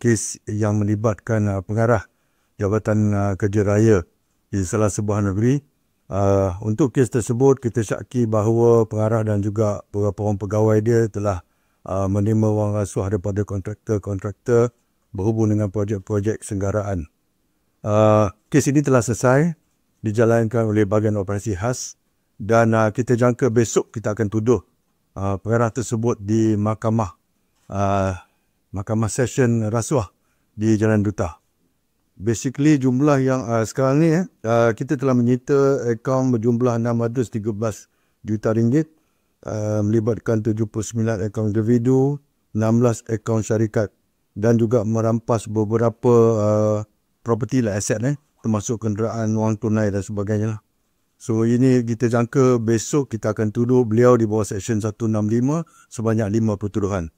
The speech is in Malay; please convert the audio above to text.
kes yang melibatkan pengarah Jabatan Kerja Raya di salah sebuah negeri. Untuk kes tersebut, kita syaki bahawa pengarah dan juga beberapa orang pegawai dia telah menerima wang rasuah daripada kontraktor-kontraktor berhubung dengan projek-projek senggaraan. Kes ini telah selesai, dijalankan oleh bahagian operasi khas, dan kita jangka besok kita akan tuduh pengarah tersebut di mahkamah session rasuah di Jalan Duta. Basically jumlah yang sekarang ni kita telah menyita akaun berjumlah 613 juta ringgit, melibatkan 79 akaun individu, 16 akaun syarikat, dan juga merampas beberapa property lah, aset termasuk kenderaan, wang tunai dan sebagainya lah. So ini kita jangka besok kita akan tuduh beliau di bawah Seksyen 165 sebanyak 5 pertuduhan.